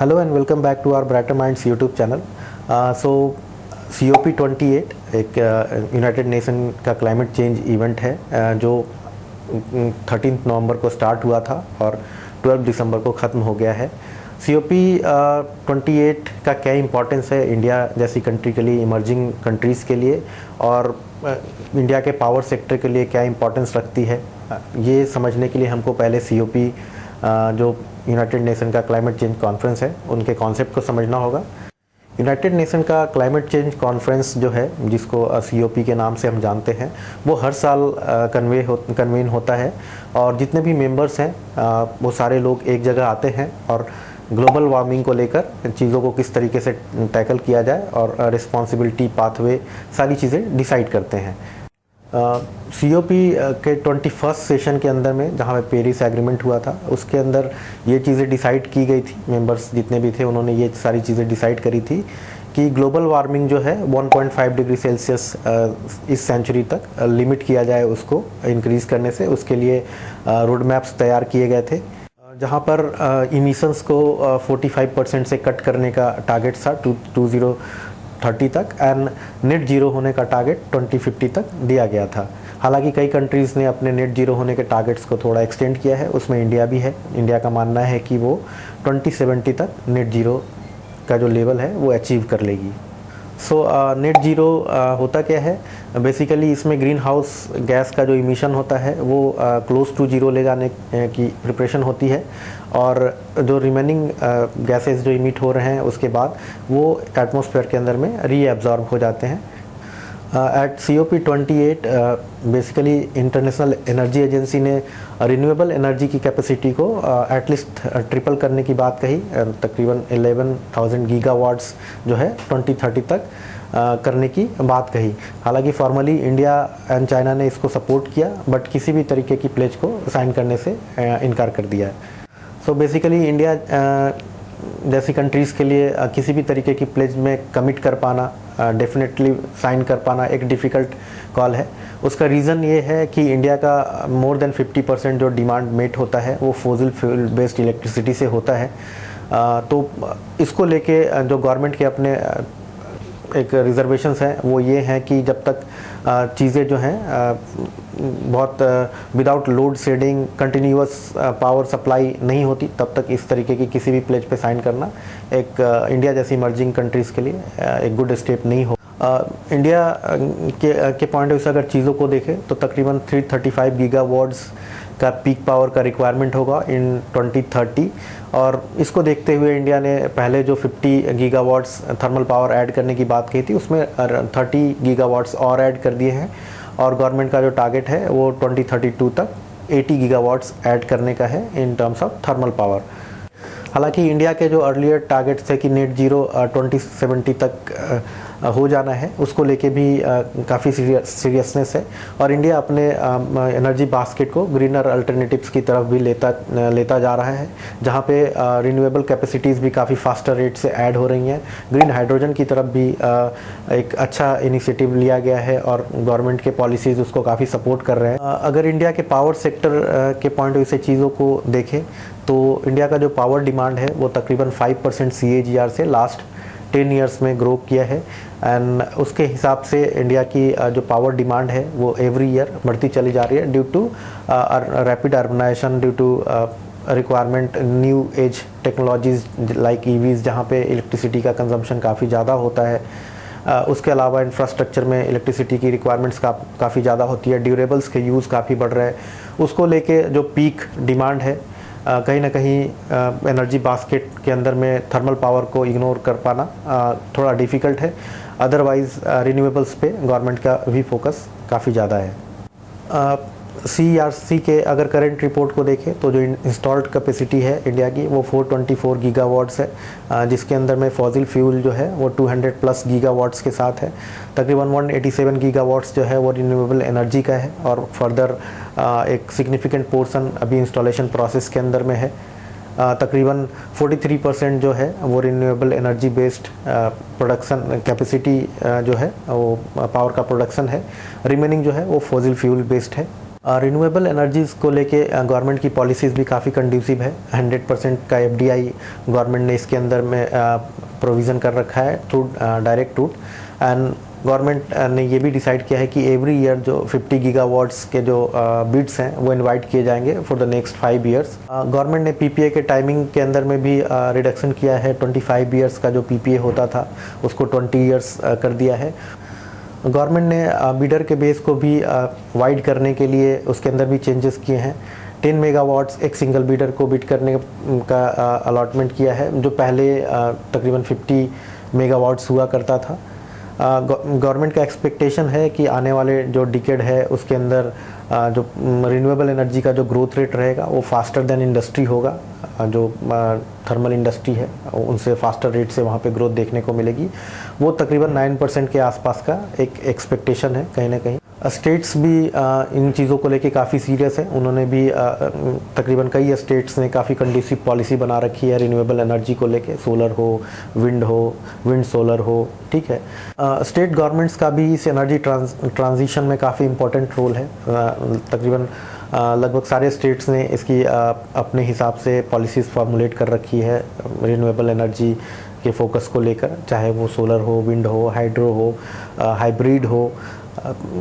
Hello and welcome back to our Brighter Minds YouTube channel. So COP28 एक United nation का climate change event है जो 13 नवंबर को start हुआ था और 12 दिसंबर को ख़त्म हो गया है। COP28 का क्या इम्पोर्टेंस है इंडिया जैसी कंट्री के लिए, इमर्जिंग कंट्रीज़ के लिए, और इंडिया के पावर सेक्टर के लिए क्या इम्पोर्टेंस रखती है, ये समझने के लिए हमको पहले COP जो यूनाइटेड नेशन का क्लाइमेट चेंज कॉन्फ्रेंस है उनके कॉन्सेप्ट को समझना होगा। यूनाइटेड नेशन का क्लाइमेट चेंज कॉन्फ्रेंस जो है, जिसको COP के नाम से हम जानते हैं, वो हर साल कन्वेन होता है और जितने भी मेंबर्स हैं वो सारे लोग एक जगह आते हैं और ग्लोबल वार्मिंग को लेकर चीज़ों को किस तरीके से टैकल किया जाए और रिस्पॉन्सिबिलिटी, पाथवे, सारी चीज़ें डिसाइड करते हैं। COP के 21st सेशन के अंदर में, जहाँ पे पेरिस एग्रीमेंट हुआ था, उसके अंदर ये चीज़ें डिसाइड की गई थी। मेंबर्स जितने भी थे उन्होंने ये सारी चीज़ें डिसाइड करी थी कि ग्लोबल वार्मिंग जो है 1.5 डिग्री सेल्सियस इस सेंचुरी तक लिमिट किया जाए, उसको इंक्रीज़ करने से। उसके लिए रोड मैप्स तैयार किए गए थे, जहाँ पर इमिशंस को 45% से कट करने का टारगेट था 2030 तक, एंड नेट जीरो होने का टारगेट 2050 तक दिया गया था। हालांकि कई कंट्रीज़ ने अपने नेट जीरो होने के टारगेट्स को थोड़ा एक्सटेंड किया है, उसमें इंडिया भी है। इंडिया का मानना है कि वो 2070 तक नेट जीरो का जो लेवल है वो अचीव कर लेगी। नेट जीरो होता क्या है? बेसिकली इसमें ग्रीन हाउस गैस का जो इमिशन होता है वो क्लोज टू जीरो ले जाने की प्रिपरेशन होती है, और जो रिमेनिंग गैसेस जो इमिट हो रहे हैं उसके बाद वो एटमॉस्फेयर के अंदर में रीएब्जॉर्ब हो जाते हैं। At COP28 basically International Energy Agency ने रिन्यूएबल एनर्जी की कैपेसिटी को एटलीस्ट ट्रिपल करने की बात कही, तकरीबन 11,000 गीगावाट्स जो है 2030 तक करने की बात कही। हालांकि फॉर्मली इंडिया एंड चाइना ने इसको सपोर्ट किया, बट किसी भी तरीके की प्लेज को साइन करने से इनकार कर दिया है। बेसिकली इंडिया जैसी कंट्रीज़ के लिए किसी भी तरीके की प्लेज में कमिट कर पाना, डेफिनेटली साइन कर पाना एक डिफ़िकल्ट कॉल है। उसका रीज़न ये है कि इंडिया का मोर देन 50% जो डिमांड मेट होता है वो फॉसिल फ्यूल बेस्ड इलेक्ट्रिसिटी से होता है। तो इसको लेके जो गवर्नमेंट के अपने एक रिजर्वेशंस हैं वो ये हैं कि जब तक चीज़ें जो हैं बहुत without load shedding continuous power supply नहीं होती, तब तक इस तरीके की किसी भी प्लेज पे साइन करना एक इंडिया जैसी इमर्जिंग कंट्रीज़ के लिए एक गुड स्टेप नहीं हो। इंडिया के पॉइंट ऑफ व्यू से अगर चीज़ों को देखें तो तकरीबन 335 गीगावाट्स का पीक पावर का रिक्वायरमेंट होगा इन 2030, और इसको देखते हुए इंडिया ने पहले जो 50 गीगावाट्स थर्मल पावर ऐड करने की बात कही थी, उसमें 30 गीगावाट्स और ऐड कर दिए हैं, और गवर्नमेंट का जो टारगेट है वो 2032 तक 80 गीगावाट्स ऐड करने का है in terms of thermal power. हालांकि इंडिया के जो अर्लियर टारगेट्स थे कि नेट जीरो 2070 तक हो जाना है, उसको लेके भी काफ़ी सीरियसनेस है, और इंडिया अपने एनर्जी बास्केट को ग्रीनर अल्टरनेटिव्स की तरफ भी लेता जा रहा है, जहाँ पे रिन्यूएबल कैपेसिटीज़ भी काफ़ी फास्टर रेट से ऐड हो रही हैं। ग्रीन हाइड्रोजन की तरफ भी एक अच्छा इनिशिएटिव लिया गया है और गवर्नमेंट के पॉलिसीज़ उसको काफ़ी सपोर्ट कर रहे हैं। अगर इंडिया के पावर सेक्टर के पॉइंट ऑफ व्यू से चीज़ों को देखें तो इंडिया का जो पावर डिमांड है वो तकरीबन 5% CAGR से लास्ट 10 ईयर्स में ग्रो किया है, एंड उसके हिसाब से इंडिया की जो पावर डिमांड है वो एवरी ईयर बढ़ती चली जा रही है due to rapid urbanisation, due to requirement new age technologies like EVs, जहाँ पे इलेक्ट्रिसिटी का कंजम्पशन काफ़ी ज़्यादा होता है। उसके अलावा इंफ्रास्ट्रक्चर में इलेक्ट्रिसिटी की रिक्वायरमेंट्स काफ़ी ज़्यादा होती है, ड्यूरेबल्स के यूज़ काफ़ी बढ़ रहे हैं। उसको लेके जो पीक डिमांड है, कहीं ना कहीं एनर्जी बास्केट के अंदर में थर्मल पावर को इग्नोर कर पाना थोड़ा डिफ़िकल्ट है। अदरवाइज़ रिन्यूएबल्स पे गवर्नमेंट का भी फोकस काफ़ी ज़्यादा है। CERC के अगर करंट रिपोर्ट को देखें तो जो इंस्टॉल्ड कैपेसिटी है इंडिया की वो 424 गीगावाट्स है, जिसके अंदर में फॉसिल फ्यूल जो है वो 200 प्लस गीगावाट्स के साथ है। तकरीबन 187 गीगावाट्स जो है वो रिन्यूएबल एनर्जी का है, और फर्दर एक सिग्निफिकेंट पोर्शन अभी इंस्टॉलेशन प्रोसेस के अंदर में है। तकरीबन 43% जो है वो renewable energy based production capacity जो है वो पावर का प्रोडक्शन है, रिमेनिंग जो है वो फॉसिल फ्यूल बेस्ड है। रिन्यूएबल एनर्जीज़ को लेके गवर्नमेंट की पॉलिसीज़ भी काफ़ी कंड्यूसिव है। 100% का एफडीआई गवर्नमेंट ने इसके अंदर में प्रोविज़न कर रखा है through direct route. And government ने ये भी डिसाइड किया है कि एवरी ईयर जो 50 गीगावाट्स के जो बिड्स हैं वो इनवाइट किए जाएंगे for the next 5 years. Government ने पीपीए के टाइमिंग के अंदर में भी रिडक्शन किया है। 25 ईयर्स का जो पीपीए होता था उसको 20 ईयर्स कर दिया है। गवर्नमेंट ने बिडर के बेस को भी वाइड करने के लिए उसके अंदर भी चेंजेस किए हैं। 10 मेगावाट्स एक सिंगल बिडर को बिड करने का अलॉटमेंट किया है, जो पहले तकरीबन 50 मेगावाट्स हुआ करता था। गवर्नमेंट का एक्सपेक्टेशन है कि आने वाले जो डिकेड है उसके अंदर जो रिन्यूएबल एनर्जी का जो ग्रोथ रेट रहेगा वो फास्टर देन इंडस्ट्री होगा। जो थर्मल इंडस्ट्री है उनसे फास्टर रेट से वहाँ पे ग्रोथ देखने को मिलेगी। वो तकरीबन 9% के आसपास का एक एक्सपेक्टेशन है कहीं ना कहीं। स्टेट्स भी इन चीज़ों को लेके काफ़ी सीरियस है। उन्होंने भी तकरीबन कई स्टेट्स ने काफ़ी कंडीसिव पॉलिसी बना रखी है रिन्यूएबल एनर्जी को लेके, सोलर हो, विंड सोलर हो, ठीक है। स्टेट गवर्नमेंट्स का भी इस एनर्जी ट्रांजिशन में काफ़ी इम्पोर्टेंट रोल है। तकरीबन लगभग सारे स्टेट्स ने इसकी अपने हिसाब से पॉलिसीज़ फॉर्मुलेट कर रखी है रिन्यूएबल एनर्जी के फोकस को लेकर, चाहे वो सोलर हो, विंड हो, हाइड्रो हो, हाइब्रिड हो।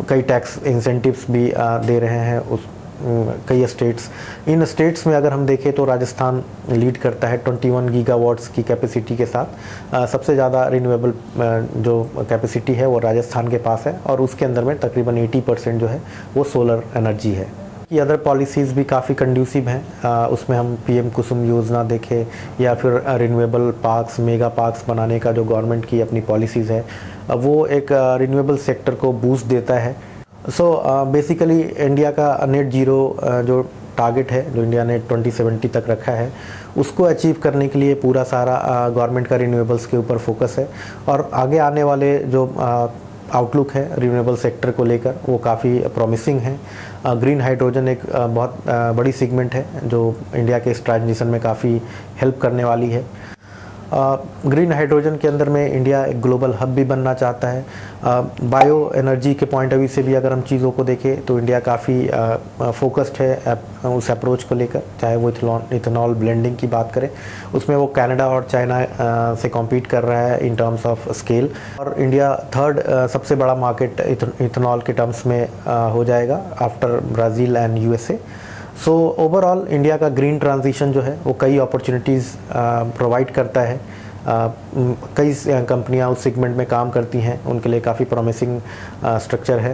कई टैक्स इंसेंटिव्स भी दे रहे हैं कई स्टेट्स। इन स्टेट्स में अगर हम देखें तो राजस्थान लीड करता है 21 गीगावाट्स की कैपेसिटी के साथ। सबसे ज़्यादा रिन्यूएबल जो कैपेसिटी है वो राजस्थान के पास है, और उसके अंदर में तकरीबन 80% जो है वो सोलर एनर्जी है। कि अदर पॉलिसीज़ भी काफ़ी कंड्यूसिव हैं। उसमें हम पीएम कुसुम योजना देखें या फिर रिन्यूएबल पार्क्स, मेगा पार्क्स बनाने का जो गवर्नमेंट की अपनी पॉलिसीज़ है वो एक रिन्यूएबल सेक्टर को बूस्ट देता है। सो बेसिकली इंडिया का नेट जीरो जो टारगेट है, जो इंडिया ने 2070 तक रखा है, उसको अचीव करने के लिए पूरा सारा गवर्नमेंट का रिन्यूएबल्स के ऊपर फोकस है। और आगे आने वाले जो आउटलुक है रिन्यूएबल सेक्टर को लेकर वो काफ़ी प्रॉमिसिंग है। ग्रीन हाइड्रोजन एक बहुत बड़ी सेगमेंट है जो इंडिया के इस ट्रांजिशन में काफ़ी हेल्प करने वाली है। ग्रीन हाइड्रोजन के अंदर में इंडिया एक ग्लोबल हब भी बनना चाहता है। बायो एनर्जी के पॉइंट ऑफ व्यू से भी अगर हम चीज़ों को देखें तो इंडिया काफ़ी फोकस्ड है उस अप्रोच को लेकर, चाहे वो इथेनॉल ब्लेंडिंग की बात करें, उसमें वो कनाडा और चाइना से कॉम्पीट कर रहा है इन टर्म्स ऑफ स्केल। और इंडिया थर्ड सबसे बड़ा मार्केट इथेनॉल के टर्म्स में हो जाएगा after Brazil and USA. So overall India का ग्रीन ट्रांजिशन जो है वो कई अपॉर्चुनिटीज़ प्रोवाइड करता है। कई कंपनियां उस सेगमेंट में काम करती हैं, उनके लिए काफ़ी प्रॉमिसिंग स्ट्रक्चर है।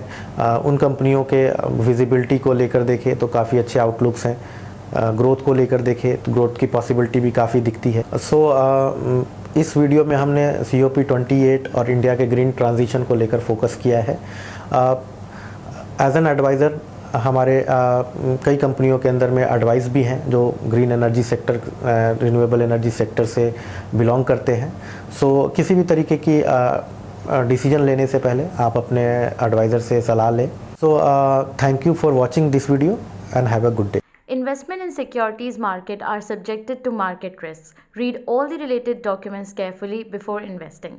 उन कंपनियों के विजिबिलिटी को लेकर देखें तो काफ़ी अच्छे आउटलुक्स हैं। ग्रोथ को लेकर देखें तो ग्रोथ की पॉसिबिलिटी भी काफ़ी दिखती है। सो इस वीडियो में हमने COP28 और इंडिया के ग्रीन ट्रांजिशन को लेकर फोकस किया है। एज एन एडवाइज़र हमारे कई कंपनियों के अंदर में एडवाइस भी हैं जो green energy sector, renewable energy sector से बिलोंग करते हैं। सो किसी भी तरीके की डिसीजन लेने से पहले आप अपने एडवाइज़र से सलाह लें। So thank you for watching this video and have a good day. Investment in securities market are subjected to market risks. Read all the related documents carefully before investing.